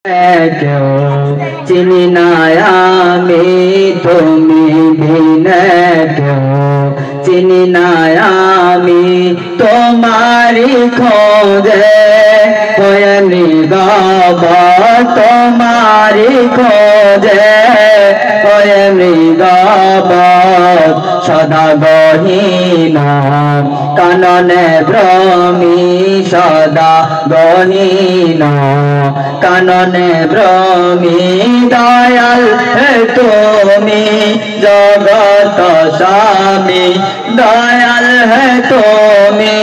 কেউ চিনি না আমি তুমি বিনে কেউ চিনি না আমি তোমারি খোঁজে পয়নি গাব তোমারি খোঁজে পয়নি গাব সদা গহীনা কাননে ভ্রমি সদা গহীনা কাননে ভ্রমি দয়াল তুমি জগত স্বামী দয়াল তুমি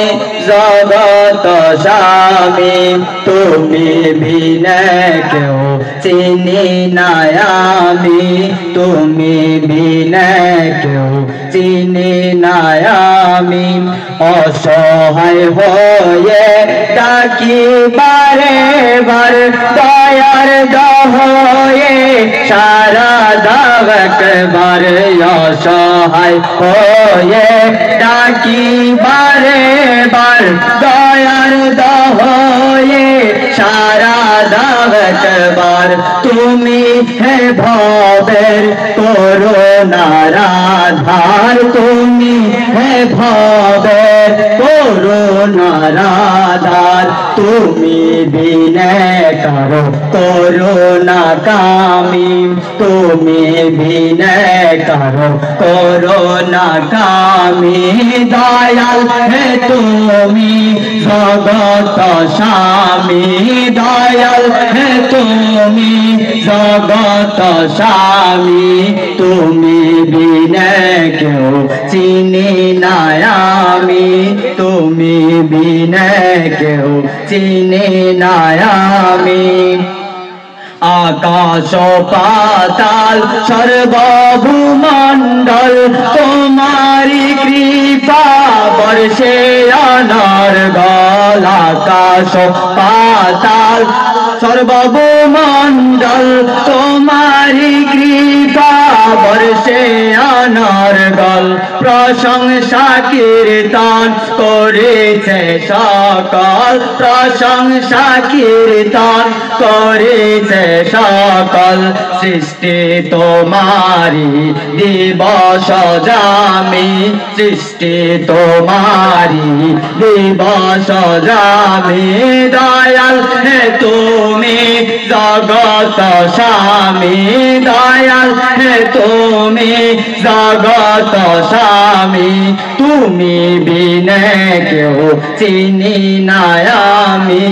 জগত স্বামী তুমি বিনে কেউ চিনি না আমি তুমি বিনে কেউ চিনি না আমি অসহায় হয়ে ডাকি বারে বার দয়ার দহয়ে সারা দাও একবার অসহায় হয়ে ডাকি বারে বার দয়ার দহয়ে সারা দাও একবার তুমি হে ভবের করুণার আধার তুমি হে ভবের করুণার আধার তুমি বিনে কারো করুণা কামি তুমি বিনে কারো করুণা কামি দয়াল হে তুমি জগত স্বামী দয়াল হে তুমি জগত স্বামী তুমি বিনে কেউ চিনি না আমি তুমি বিনে কেউ চিনি না আমি আকাশ পাতাল সর্বভূমণ্ডল তোমারি কৃপা বর্ষে অনর্গল আকাশ পাতাল সর্বভূমণ্ডল তোমারি কৃপা বর্ষে অনর্গল প্রশংসা কীর্তন করেছে সকল প্রশংসা কীর্তন করেছে সকল সৃষ্টি তোমারি দিবস জামি সৃষ্টি তোমারি দিবস জামি দয়াল হে তুমি জগত স্বামী দয়াল হে তুমি জগত স্বামী তুমি বিনে কেউ চিনি না আমি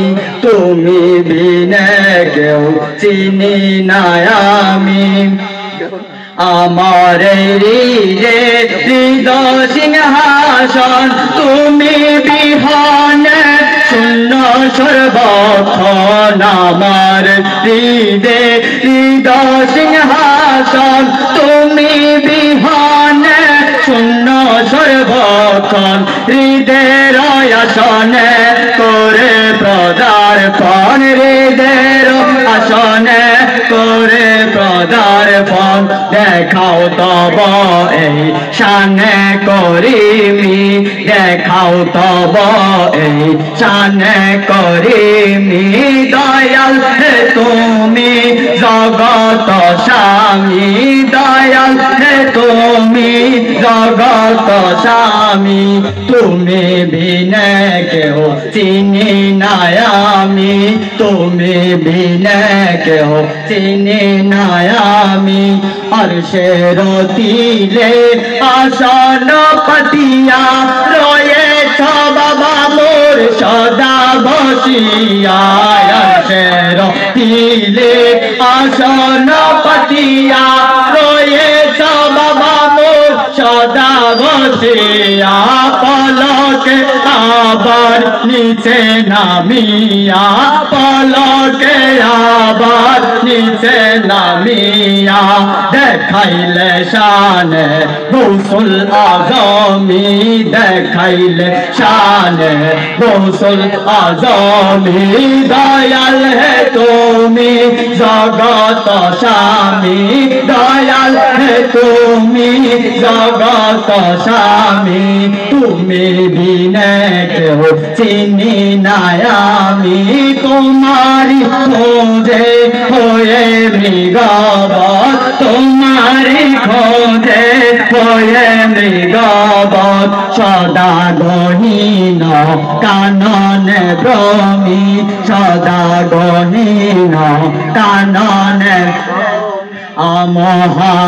তুমি বিনে কেউ চিনি না আমি আমার হৃদয় সিংহাসন তুমি বিহনে শূন্য সর্বক্ষণ আমার হৃদয় সিংহাসন তুমি বিহনে শূন্য সর্বক্ষণ হৃদয়ের আসনে করে পদার্পণ হৃদয়ের আসনে করে পদার্পণ দেখাও তব এই শানে করিমি দেখাও তব এই শানে করিমি দয়াল হে তুমি জগত স্বামী দয়াল হে তুমি জগত স্বামী তুমি বিনে কেউ চিনি না আমি তুমি বিনে কেউ চিনি না আমি আরশের তিলে আসন পাতিয়া রয়েছ বাবা মোর সদা বসিয়া আরশের তিলে আসন পাতিয়া রয়েছ বাবা মোর সদা বসিয়া পলকে আবার নিচে নামিয়া পলকে আবার নিচে নামিয়া দেখাইলে শানে গৌসুল আজমি দেখাইলে শানে গৌসুল আজমি দয়াল হে তুমি জগত স্বামী দয়াল হে তুমি জগত স্বামী তুমি বিনে কেউ চিনি না আমি তোমারি খোঁজে মৃগবৎ তোমারি খোঁজে হয়ে মৃগবৎ সদা গহীন কাননে ভ্রমি সদা গহীন কাননে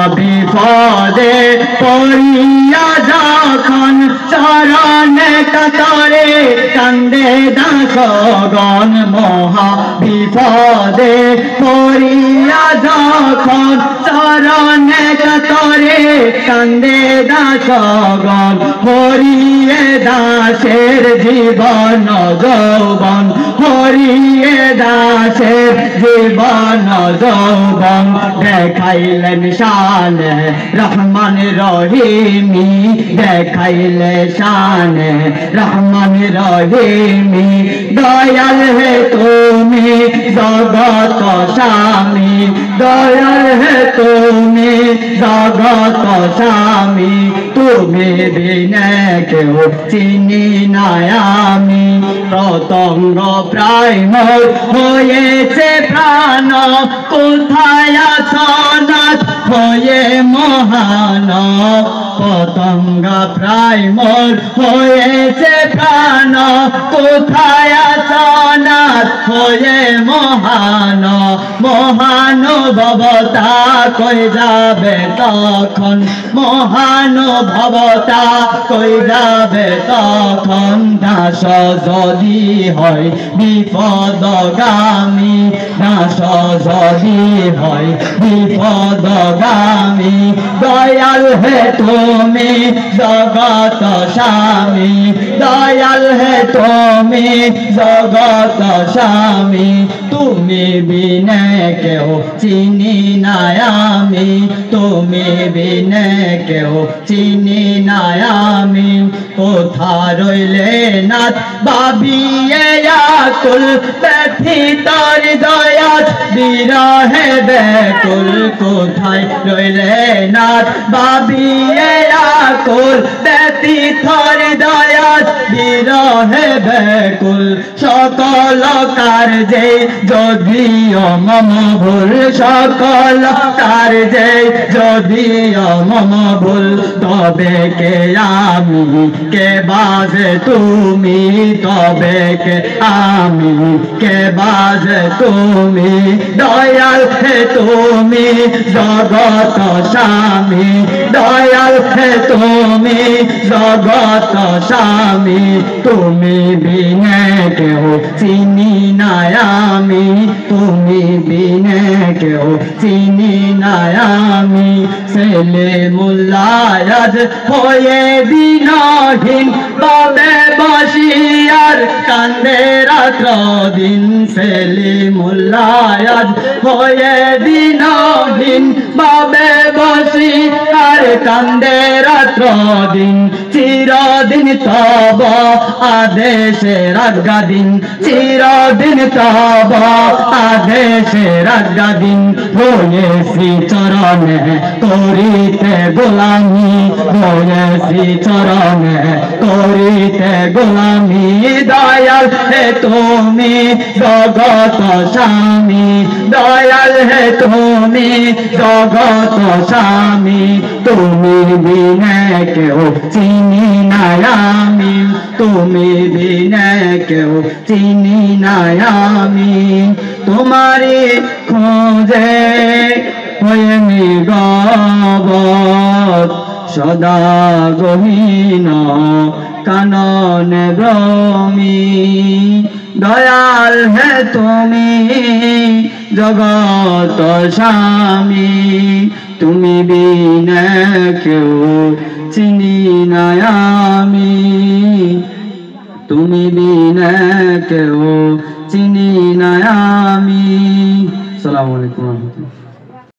মহাবিপদে পড়িয়া যখন চরণে কাতরে কান্দে দাসগণ মহাবিপদে পড়িয়া যখন চরণে কাতরে কান্দে দাসগণ হরিয়ে দাসের জীবন যৌবন হরিয়ে দাসের জীবন যৌবন দেখাইলেন শানে রহমান রহিমি দেখাইলে শানে রহমান রহিমি দয়াল হে তুমি জগত স্বামী দয়াল হে তুমি জগত স্বামী তুমি বিনে কেউ চিনি না আমি প্রতঙ্গ প্রায় মোর হয়েছে প্রাণ কোথায় আছো নাথ হয়ে মহান পতঙ্গ প্রায় মোর হয়েছে প্রাণ কোথায় আছো নাথ হয়ে মহান মহানুভবতা কই যাবে তখন মহানুভবতা কই যাবে তখন দাস যদি হয় বিপদগামী দাস যদি হয় বিপদগামী দয়াল হে তুমি জগত স্বামী দয়াল হে তুমি জগত স্বামী তুমি বিনে কেউ চিনি না আমি তুমি বিনে কেউ চিনি না আমি কোথা রইলে নাথ ভাবিয়ে আকুল ব্যথিত হৃদয়াত বিরহে ব্যাকুল কোথায় রইলে নাথ ভাবিয়ে আকুল ব্যথিত হৃদয়াত বিরহে ব্যাকুল সকল কার্যে যদিও মম ভুল সকল কার্যে যদিও মম ভুল তবে কে আমি কে বাজে তুমি তবে কে আমি কে বাজে তুমি দয়াল হে তুমি জগত স্বামী দয়াল হে তুমি জগত স্বামী তুমি বিনে কেউ চিনি না আমি তুমি বিনে কেউ চিনি না আমি ছেলে মুল্লায়াজ হয়ে দিনহীন বাবে বসিয়ার কান্দে রাত্র দিন ছেলে মুল্লায়াজ হয়ে দিনহীন বাবে বসিয়ার কান্দে রাত্র দিন চিরদিন তব আদেশে রাজ্ঞা দিন চিরদিন তব আদেশে রাজ্ঞা দিন হয়েছি চরণে করিতে গোলামি হয়েছি চরণে করিতে গোলামি দয়াল হে তুমি জগত স্বামী দয়াল হে তুমি জগত স্বামী তুমি বিনে কেউ চিনি না আমি তুমি বিনে কেউ চিনি না আমি তোমারি খোঁজে হয়ে মৃগবৎ সদা গহীন কাননে ভ্রমি দয়াল হে তুমি জগত স্বামী তুমি বিনে কেউ চিনি না আমি তুমি বিনে কেউ